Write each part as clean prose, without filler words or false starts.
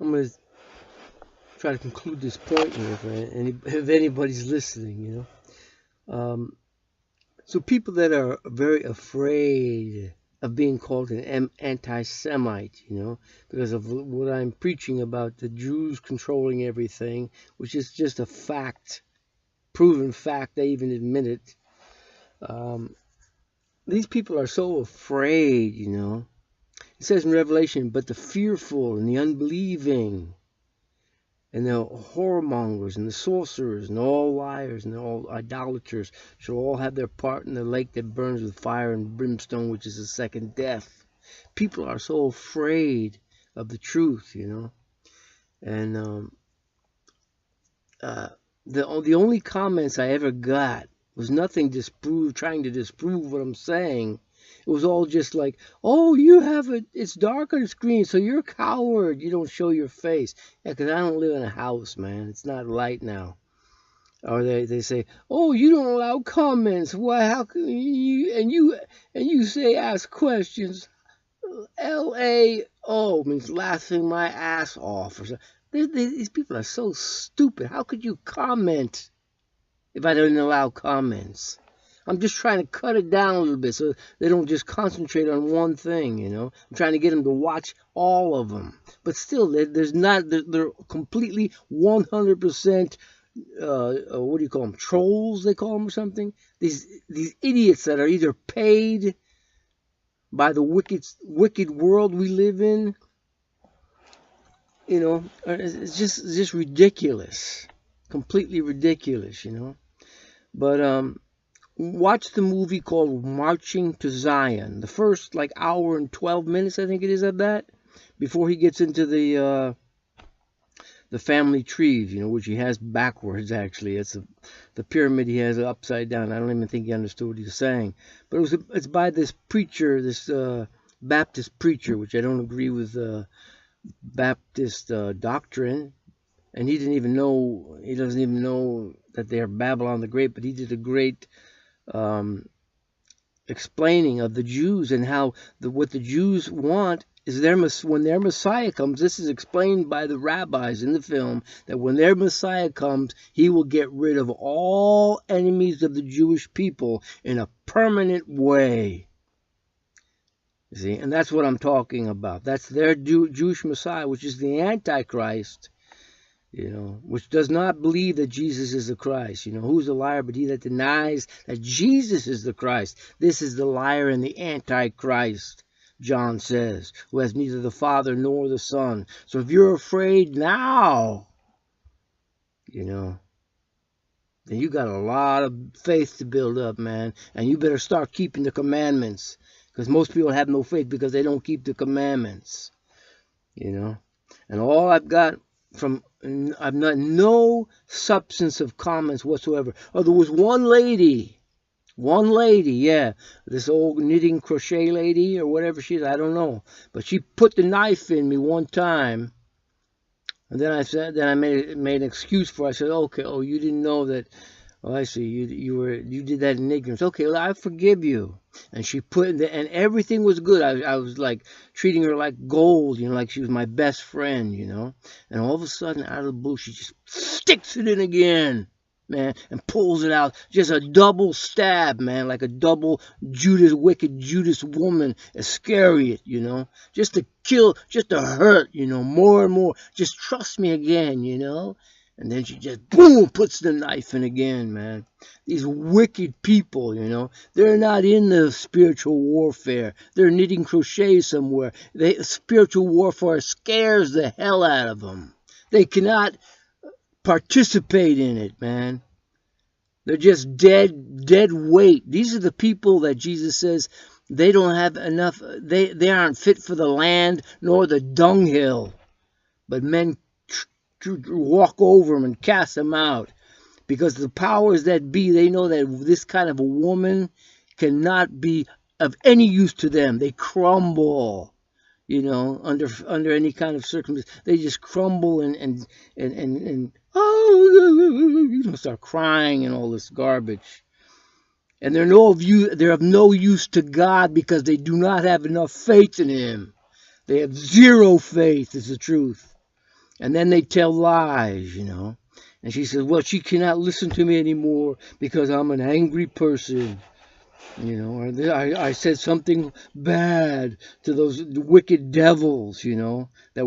I'm going to try to conclude this point here if anybody's listening, you know. So people that are very afraid of being called an anti-Semite, you know, because of what I'm preaching about the Jews controlling everything, which is just a fact, proven fact. They even admit it. These people are so afraid, you know. It says in Revelation, but the fearful and the unbelieving and the whoremongers and the sorcerers and all liars and all idolaters shall all have their part in the lake that burns with fire and brimstone, which is the second death. People are so afraid of the truth, you know. And the only comments I ever got was nothing trying to disprove what I'm saying. It was all just like, oh, you have it's dark on the screen, so you're a coward. You don't show your face. Yeah, because I don't live in a house, man. It's not light now. Or they say, oh, you don't allow comments. Why? How can you? And you say ask questions. LAO means laughing my ass off. Or something. These people are so stupid. How could you comment if I didn't allow comments? I'm just trying to cut it down a little bit so they don't just concentrate on one thing, you know. I'm trying to get them to watch all of them. But still, they're completely 100%, what do you call them, trolls, they call them, or something? These idiots that are either paid by the wicked world we live in, you know. It's just ridiculous. Completely ridiculous, you know. But, watch the movie called Marching to Zion. The first like hour and 12 minutes, I think it is, of that, before he gets into the family trees, you know, which he has backwards. Actually, it's the pyramid he has upside down. I don't even think he understood what he was saying. But it's by this preacher, this Baptist preacher, which I don't agree with Baptist doctrine. And he doesn't even know that they are Babylon the Great. But he did a great explaining of the Jews and how what the Jews want is when their Messiah comes. This is explained by the rabbis in the film, that when their Messiah comes, he will get rid of all enemies of the Jewish people in a permanent way. See, and that's what I'm talking about. That's their Jewish Messiah, which is the Antichrist. You know, which does not believe that Jesus is the Christ. You know, who's a liar but he that denies that Jesus is the Christ? This is the liar and the Antichrist, John says, who has neither the Father nor the Son. So if you're afraid now, you know, then you got a lot of faith to build up, man. And you better start keeping the commandments, because most people have no faith because they don't keep the commandments, you know. And all I've got I've not no substance of comments whatsoever. Oh, there was one lady, yeah, this old knitting crochet lady or whatever she is, I don't know, but she put the knife in me one time, and then I made an excuse for it. I said, okay, oh, you didn't know that. Oh, I see. You did that in ignorance. Okay, well, I forgive you. And she and everything was good. I was like treating her like gold, you know, like she was my best friend, you know. And all of a sudden, out of the blue, she just sticks it in again, man, and pulls it out. Just a double stab, man, like a double wicked Judas woman Iscariot, you know. Just to kill, just to hurt, you know, more and more. Just trust me again, you know. And then she just, boom, puts the knife in again, man. These wicked people, you know, they're not in the spiritual warfare. They're knitting crochet somewhere. Spiritual warfare scares the hell out of them. They cannot participate in it, man. They're just dead weight. These are the people that Jesus says they don't have enough. They aren't fit for the land nor the dunghill. But men to walk over them and cast them out, because the powers that be, they know that this kind of a woman cannot be of any use to them. They crumble, you know, under any kind of circumstance. They just crumble and oh, you know, start crying and all this garbage. And they're of no use to God, because they do not have enough faith in Him. They have zero faith, is the truth. And then they tell lies, you know. And she says, well, she cannot listen to me anymore because I'm an angry person. You know, or I said something bad to those wicked devils, you know, that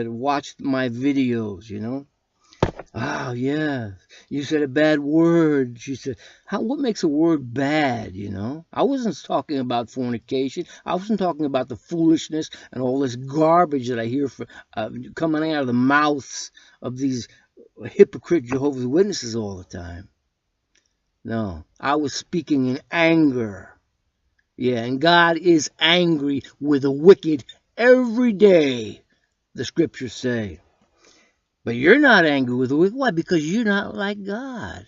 watched my videos, you know. Oh yeah, you said a bad word. She said, what makes a word bad, you know? I wasn't talking about fornication. I wasn't talking about the foolishness and all this garbage that I hear coming out of the mouths of these hypocrite Jehovah's Witnesses all the time. No, I was speaking in anger. Yeah, and God is angry with the wicked every day, the scriptures say. But you're not angry with the wicked. Why? Because you're not like God.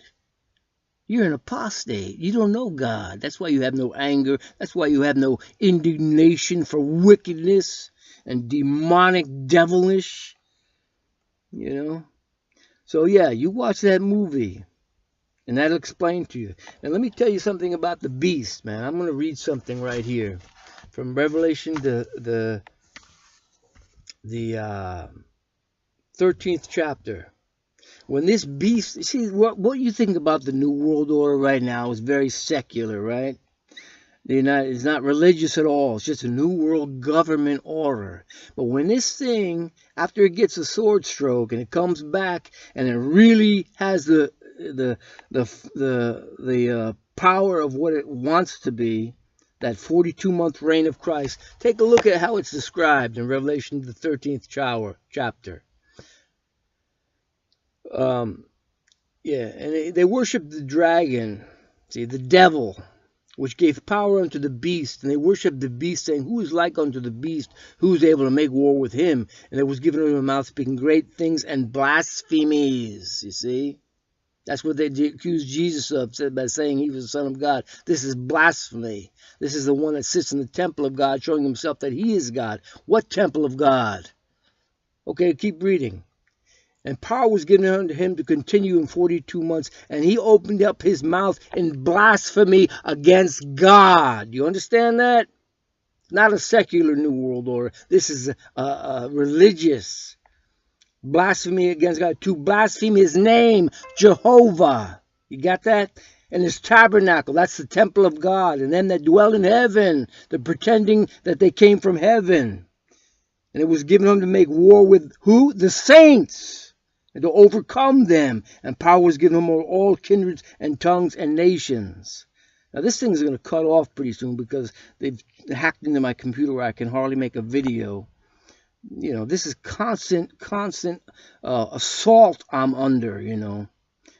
You're an apostate. You don't know God. That's why you have no anger. That's why you have no indignation for wickedness and demonic devilish. You know? So yeah, you watch that movie. And that'll explain to you. And let me tell you something about the beast, man. I'm going to read something right here from Revelation, the 13th chapter. When this beast, see, what you think about the New World Order right now is very secular, right? It's not religious at all. It's just a New World government order. But when this thing, after it gets a sword stroke and it comes back and it really has the power of what it wants to be, that 42-month reign of Christ, take a look at how it's described in Revelation, the 13th chapter. Yeah, and they worship the dragon, see, the devil, which gave power unto the beast, and they worshiped the beast, saying, who is like unto the beast, who is able to make war with him? And there was given unto him a mouth speaking great things and blasphemies, you see? That's what they accused Jesus of, by saying he was the Son of God. This is blasphemy. This is the one that sits in the temple of God, showing himself that he is God. What temple of God? Okay, keep reading. And power was given unto him to continue in 42 months, and he opened up his mouth in blasphemy against God. You understand that? Not a secular New World Order. This is a religious blasphemy against God. To blaspheme his name, Jehovah. You got that? And his tabernacle, that's the temple of God. And them that dwell in heaven, they're pretending that they came from heaven. And it was given them to make war with who? The saints. And to overcome them. And power was given them over all kindreds and tongues and nations. Now this thing is going to cut off pretty soon because they've hacked into my computer where I can hardly make a video. You know, this is constant assault I'm under, you know.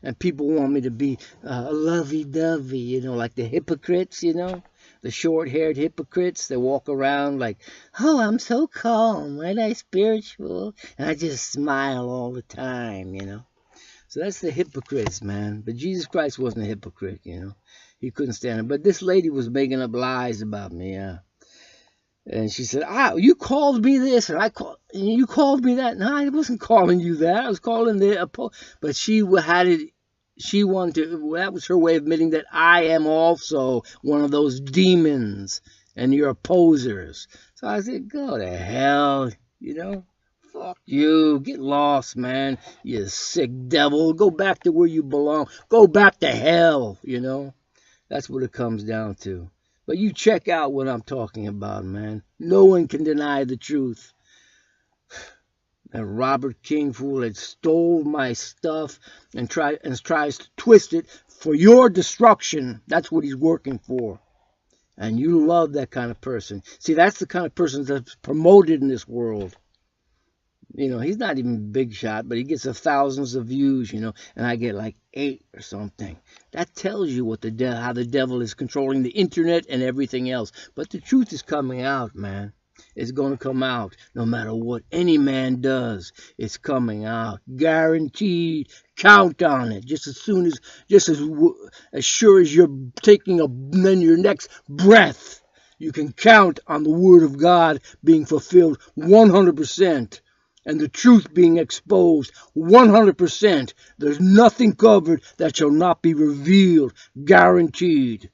And people want me to be lovey-dovey, you know, like the hypocrites, you know. The short-haired hypocrites that walk around like, oh, I'm so calm, ain't I spiritual? And I just smile all the time, you know. So that's the hypocrites, man. But Jesus Christ wasn't a hypocrite, you know. He couldn't stand it. But this lady was making up lies about me, yeah. And she said, you called me this, and you called me that. No, I wasn't calling you that. I was calling but she had it. She wanted to, that was her way of admitting that I am also one of those demons and your opposers. So I said, go to hell, you know. Fuck you. Get lost, man. You sick devil. Go back to where you belong. Go back to hell, you know. That's what it comes down to. But you check out what I'm talking about, man. No one can deny the truth. That Robert King fool that stole my stuff and tries to twist it for your destruction. That's what he's working for. And you love that kind of person. See, that's the kind of person that's promoted in this world. You know, he's not even big shot, but he gets thousands of views, you know, and I get like 8 or something. That tells you what how the devil is controlling the internet and everything else. But the truth is coming out, man. It's going to come out no matter what any man does. It's coming out, guaranteed. Count on it. Just as sure as you're taking your next breath, you can count on the word of God being fulfilled 100%. And the truth being exposed 100%. There's nothing covered that shall not be revealed, guaranteed.